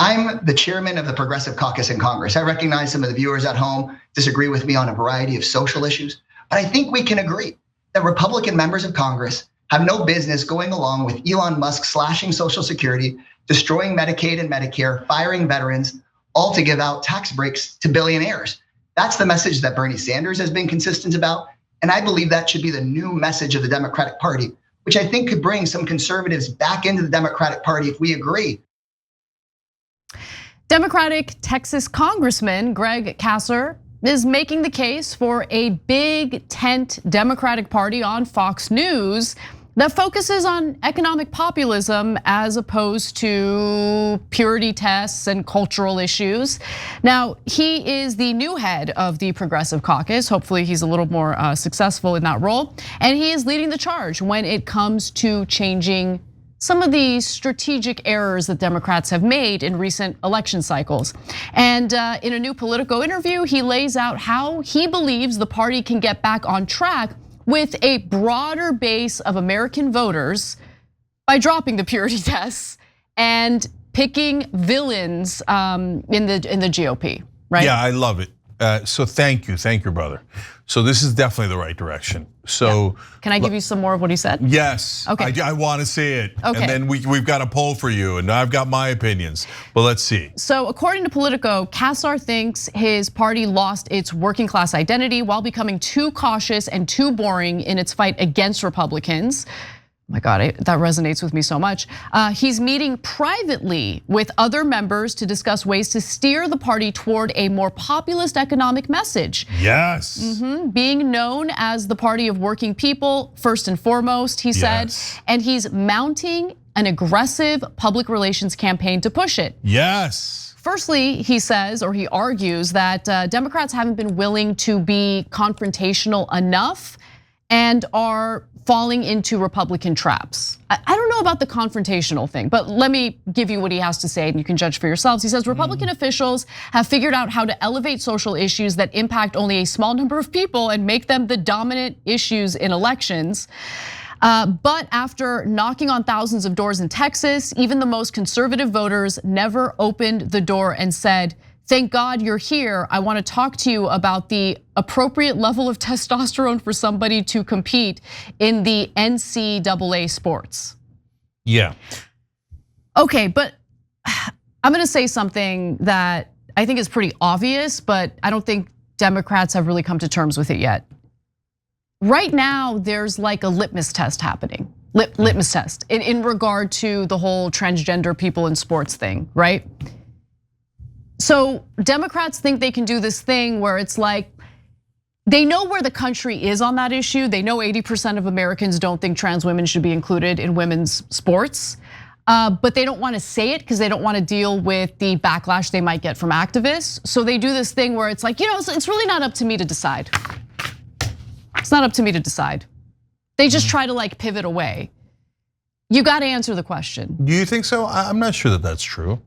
I'm the chairman of the Progressive Caucus in Congress. I recognize some of the viewers at home disagree with me on a variety of social issues, but I think we can agree that Republican members of Congress have no business going along with Elon Musk slashing Social Security, destroying Medicaid and Medicare, firing veterans, all to give out tax breaks to billionaires. That's the message that Bernie Sanders has been consistent about. And I believe that should be the new message of the Democratic Party, which I think could bring some conservatives back into the Democratic Party if we agree. Democratic Texas Congressman Greg Casar is making the case for a big tent Democratic Party on Fox News that focuses on economic populism as opposed to purity tests and cultural issues. Now, he is the new head of the Progressive Caucus. Hopefully he's a little more successful in that role. And he is leading the charge when it comes to changing some of the strategic errors that Democrats have made in recent election cycles. And in a new Politico interview, he lays out how he believes the party can get back on track with a broader base of American voters by dropping the purity tests and picking villains in the GOP, right? Yeah, I love it. So thank you, brother. So this is definitely the right direction. So yeah. Can I give you some more of what he said? Yes. Okay. I want to see it. Okay. And then we've got a poll for you, and I've got my opinions. But let's see. So according to Politico, Casar thinks his party lost its working class identity while becoming too cautious and too boring in its fight against Republicans. Oh my God, that resonates with me so much. He's meeting privately with other members to discuss ways to steer the party toward a more populist economic message. Yes. Being known as the party of working people, first and foremost, he said. And he's mounting an aggressive public relations campaign to push it. Yes. Firstly, he says, or he argues that Democrats haven't been willing to be confrontational enough and are falling into Republican traps. I don't know about the confrontational thing, but let me give you what he has to say and you can judge for yourselves. He says Republican officials have figured out how to elevate social issues that impact only a small number of people and make them the dominant issues in elections. But after knocking on thousands of doors in Texas, even the most conservative voters never opened the door and said, "Thank God you're here. I want to talk to you about the appropriate level of testosterone for somebody to compete in the NCAA sports." Yeah. Okay, but I'm gonna say something that I think is pretty obvious, but I don't think Democrats have really come to terms with it yet. Right now, there's like a litmus test happening, litmus test in regard to the whole transgender people in sports thing, right? So Democrats think they can do this thing where it's like, they know where the country is on that issue. They know 80% of Americans don't think trans women should be included in women's sports. But they don't want to say it because they don't want to deal with the backlash they might get from activists. So they do this thing where it's like, it's really not up to me to decide. It's not up to me to decide. They just try to like pivot away. You got to answer the question. Do you think so? I'm not sure that that's true.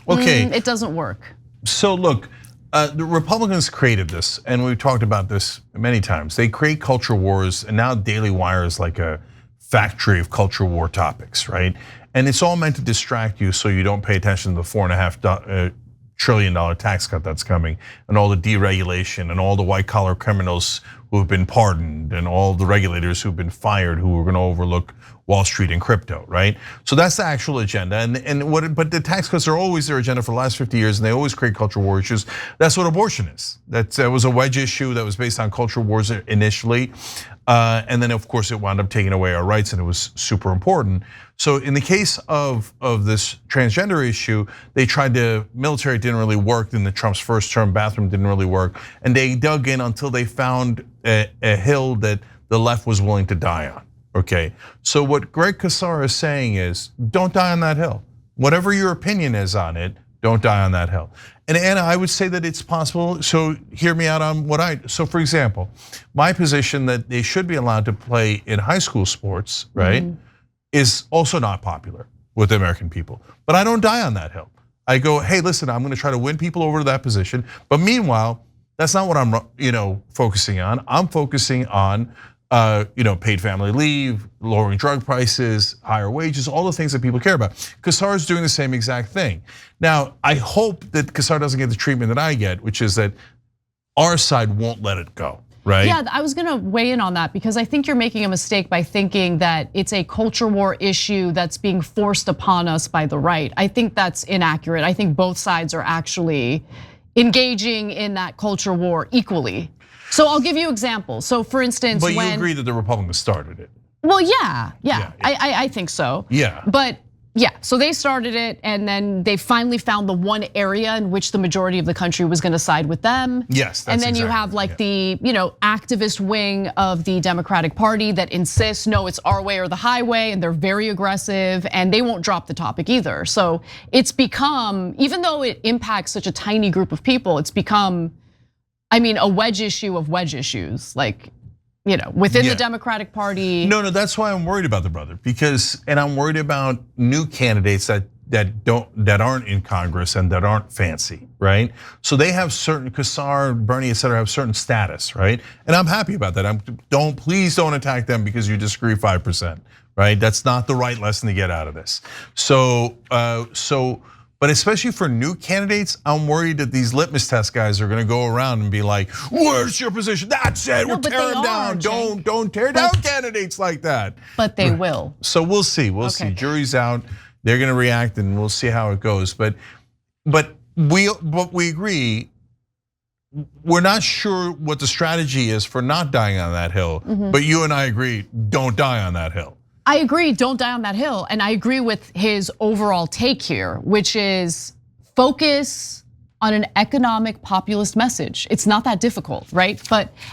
Okay. It doesn't work. So look, the Republicans created this, and we've talked about this many times. They create culture wars, and now Daily Wire is like a factory of culture war topics, right? And it's all meant to distract you so you don't pay attention to the $4.5 trillion tax cut that's coming, and all the deregulation, and all the white collar criminals who have been pardoned, and all the regulators who've been fired who are going to overlook Wall Street and crypto, right? So that's the actual agenda, but the tax cuts are always their agenda for the last 50 years, and they always create culture war issues. That's what abortion is. That was a wedge issue that was based on culture wars initially, and then of course it wound up taking away our rights, and it was super important. So in the case of this transgender issue, they tried to, military didn't really work in the Trump's first term, bathroom didn't really work, and they dug in until they found a hill that the left was willing to die on. Okay, so what Greg Casar is saying is, don't die on that hill. Whatever your opinion is on it, don't die on that hill. And Anna, I would say that it's possible, so hear me out on so for example, my position that they should be allowed to play in high school sports, right, is also not popular with the American people. But I don't die on that hill. I go, hey, listen, I'm gonna try to win people over to that position. But meanwhile, that's not what I'm focusing on. I'm focusing on paid family leave, lowering drug prices, higher wages, all the things that people care about. Casar is doing the same exact thing. Now, I hope that Casar doesn't get the treatment that I get, which is that our side won't let it go, right? Yeah, I was gonna weigh in on that because I think you're making a mistake by thinking that it's a culture war issue that's being forced upon us by the right. I think that's inaccurate. I think both sides are actually engaging in that culture war equally. So I'll give you examples. So for instance, but you agree that the Republicans started it. Well, yeah. I think so. Yeah. But yeah, so they started it and then they finally found the one area in which the majority of the country was gonna side with them. Yes, that's and then you exactly have like right, the activist wing of the Democratic Party that insists, no, it's our way or the highway, and they're very aggressive and they won't drop the topic either. So it's become, even though it impacts such a tiny group of people, it's become, a wedge issue of wedge issues, like, within the Democratic Party. No, that's why I'm worried about the brother, and I'm worried about new candidates that aren't in Congress and that aren't fancy, right? So they have certain, Casar, Bernie, et cetera, have certain status, right? And I'm happy about that. Please don't attack them because you disagree 5%, right? That's not the right lesson to get out of this. But especially for new candidates, I'm worried that these litmus test guys are gonna go around and be like, "Where's your position? That's it. We're tearing down. Don't tear down candidates like that." But they will. So we'll see. We'll see. Jury's out. They're gonna react, and we'll see how it goes. But we agree. We're not sure what the strategy is for not dying on that hill. But you and I agree, don't die on that hill. I agree, don't die on that hill. And I agree with his overall take here, which is focus on an economic populist message. It's not that difficult, right?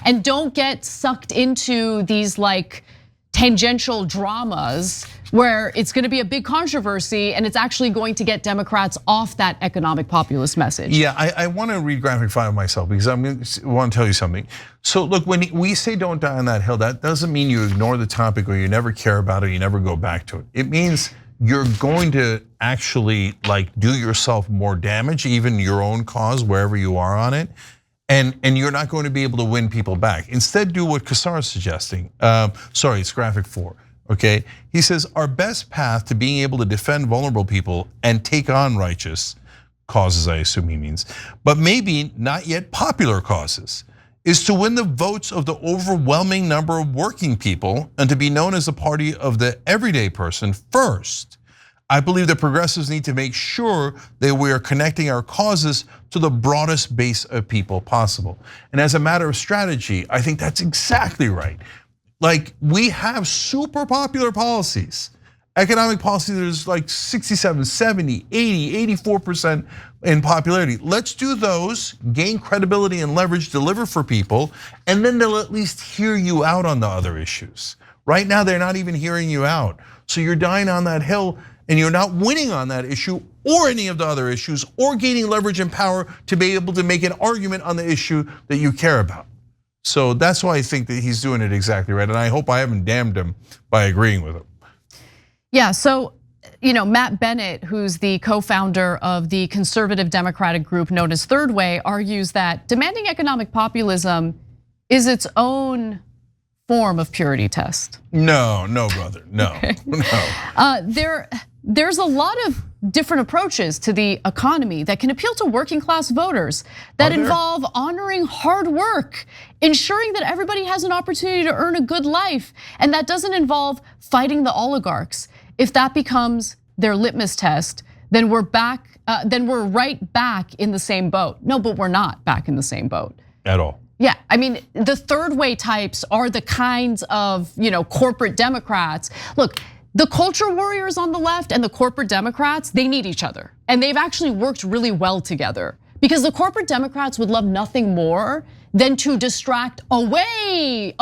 And don't get sucked into these like tangential dramas where it's gonna be a big controversy and it's actually going to get Democrats off that economic populist message. Yeah, I wanna read graphic 5 myself because I wanna tell you something. So look, when we say don't die on that hill, that doesn't mean you ignore the topic or you never care about it, you never go back to it. It means you're going to actually like do yourself more damage, even your own cause, wherever you are on it. And you're not going to be able to win people back. Instead, do what Casar is suggesting. Sorry, it's graphic 4. Okay, he says our best path to being able to defend vulnerable people and take on righteous causes, I assume he means, but maybe not yet popular causes, is to win the votes of the overwhelming number of working people and to be known as a party of the everyday person first. I believe that progressives need to make sure that we are connecting our causes to the broadest base of people possible. And as a matter of strategy, I think that's exactly right. Like we have super popular policies, economic policy, there's like 67, 70, 80, 84% in popularity. Let's do those, gain credibility and leverage, deliver for people, and then they'll at least hear you out on the other issues. Right now, they're not even hearing you out. So you're dying on that hill and you're not winning on that issue or any of the other issues or gaining leverage and power to be able to make an argument on the issue that you care about. So that's why I think that he's doing it exactly right. And I hope I haven't damned him by agreeing with him. Yeah, so Matt Bennett, who's the co-founder of the conservative democratic group known as Third Way, argues that demanding economic populism is its own form of purity test. No, brother, no, okay. No. There's a lot of different approaches to the economy that can appeal to working class voters that involve honoring hard work, ensuring that everybody has an opportunity to earn a good life, and that doesn't involve fighting the oligarchs. If that becomes their litmus test, then we're right back in the same boat. No, but we're not back in the same boat. At all. Yeah, the Third Way types are the kinds of corporate Democrats. Look, the culture warriors on the left and the corporate Democrats, they need each other. And they've actually worked really well together because the corporate Democrats would love nothing more than to distract away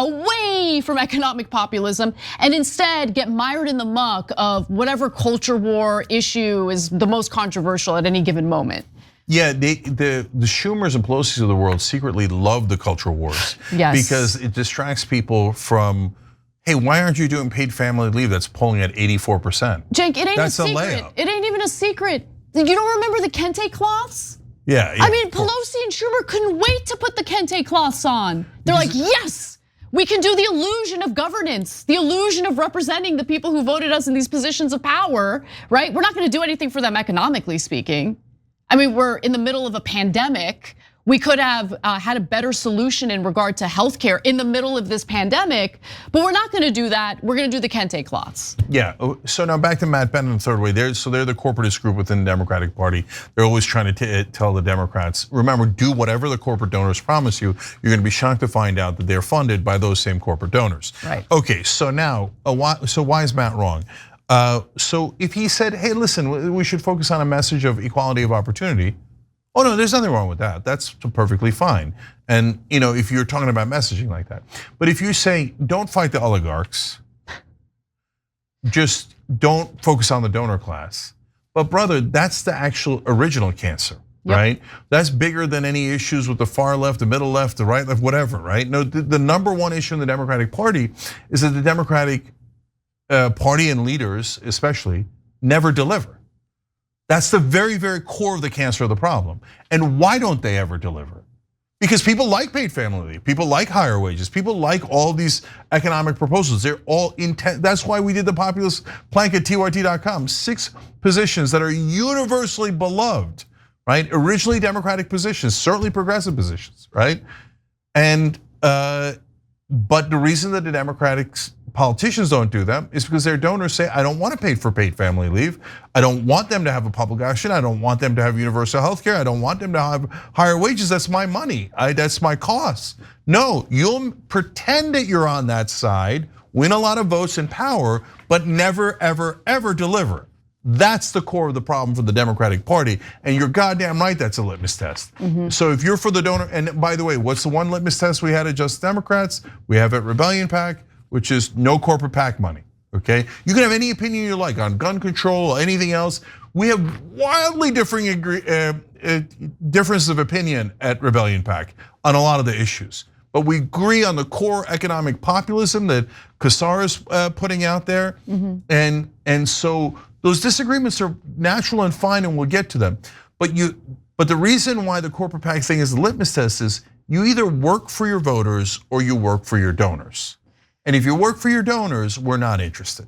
from economic populism and instead get mired in the muck of whatever culture war issue is the most controversial at any given moment. Yeah, the Schumers and Pelosi's of the world secretly love the culture wars. Yes. Because it distracts people from, hey, why aren't you doing paid family leave that's polling at 84%? Jake, it ain't a secret. Layup. It ain't even a secret. You don't remember the Kente cloths? Yeah. Pelosi and Schumer couldn't wait to put the Kente cloths on. They're like, yes, We can do the illusion of governance, the illusion of representing the people who voted us in these positions of power, right? We're not gonna do anything for them economically speaking. I mean, we're in the middle of a pandemic. We could have had a better solution in regard to healthcare in the middle of this pandemic, but we're not gonna do that. We're gonna do the kente cloths. Yeah, so now back to Matt Bennett and Third Way. They're the corporatist group within the Democratic Party. They're always trying to tell the Democrats, remember, do whatever the corporate donors promise you. You're gonna be shocked to find out that they're funded by those same corporate donors. Right. Okay, so now, so why is Matt wrong? So if he said, hey, listen, we should focus on a message of equality of opportunity. Oh no, there's nothing wrong with that. That's perfectly fine. And if you're talking about messaging like that. But if you say, don't fight the oligarchs, just don't focus on the donor class. But brother, that's the actual original cancer, right? That's bigger than any issues with the far left, the middle left, the right left, whatever, right? No, the number one issue in the Democratic Party is that the Democratic Party and leaders especially never deliver. That's the very, very core of the cancer of the problem. And why don't they ever deliver? Because people like paid family leave, people like higher wages, people like all these economic proposals. They're all intent. That's why we did the populist plank at tyt.com. 6 positions that are universally beloved, right? Originally Democratic positions, certainly progressive positions, right? And but the reason that the Democratic politicians don't do them is because their donors say, I don't want to pay for paid family leave. I don't want them to have a public option. I don't want them to have universal health care. I don't want them to have higher wages. That's my money. That's my cost. No, you'll pretend that you're on that side, win a lot of votes and power, but never, ever, ever deliver. That's the core of the problem for the Democratic Party. And you're goddamn right, that's a litmus test. So if you're for the donor, and by the way, what's the one litmus test we had at Just Democrats? We have at Rebellion PAC, which is no corporate PAC money, okay? You can have any opinion you like on gun control or anything else. We have wildly differing differences of opinion at Rebellion PAC on a lot of the issues. But we agree on the core economic populism that Casar is putting out there. And so those disagreements are natural and fine, and we'll get to them. But the reason why the corporate PAC thing is the litmus test is you either work for your voters or you work for your donors. And if you work for your donors, we're not interested.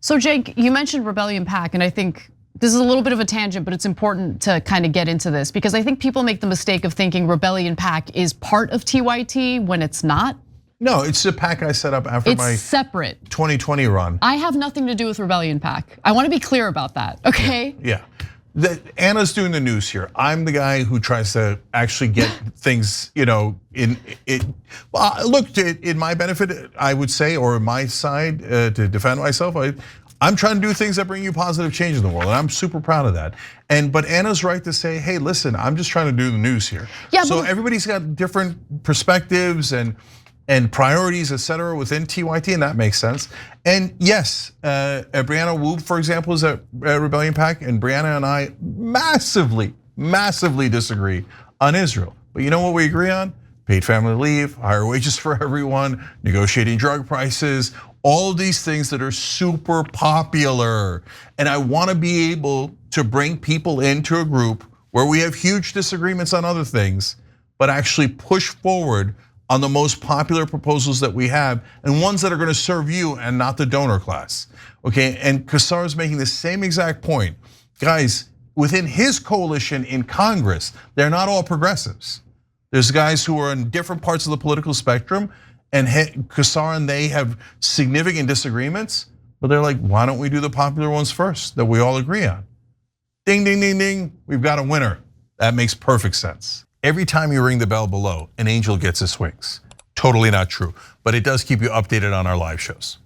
So Jake, you mentioned Rebellion PAC, and I think this is a little bit of a tangent, but it's important to kind of get into this because I think people make the mistake of thinking Rebellion PAC is part of TYT when it's not. No, it's a PAC I set up after my separate 2020 run. I have nothing to do with Rebellion PAC. I want to be clear about that, okay? Yeah. Anna's doing the news here. I'm the guy who tries to actually get things, in it. Look, in my benefit, I would say, or my side to defend myself, I'm trying to do things that bring you positive change in the world, and I'm super proud of that. But Anna's right to say, hey, listen, I'm just trying to do the news here. Yeah, so everybody's got different perspectives and priorities, et cetera, within TYT, and that makes sense. And yes, Brianna Wu, for example, is at Rebellion PAC, and Brianna and I massively disagree on Israel. But you know what we agree on? Paid family leave, higher wages for everyone, negotiating drug prices, all of these things that are super popular. And I want to be able to bring people into a group where we have huge disagreements on other things, but actually push forward on the most popular proposals that we have and ones that are gonna serve you and not the donor class, okay? And Casar is making the same exact point. Guys, within his coalition in Congress, they're not all progressives. There's guys who are in different parts of the political spectrum, and Casar and they have significant disagreements, but they're like, why don't we do the popular ones first that we all agree on? Ding, ding, ding, ding, we've got a winner. That makes perfect sense. Every time you ring the bell below, an angel gets his wings. Totally not true, but it does keep you updated on our live shows.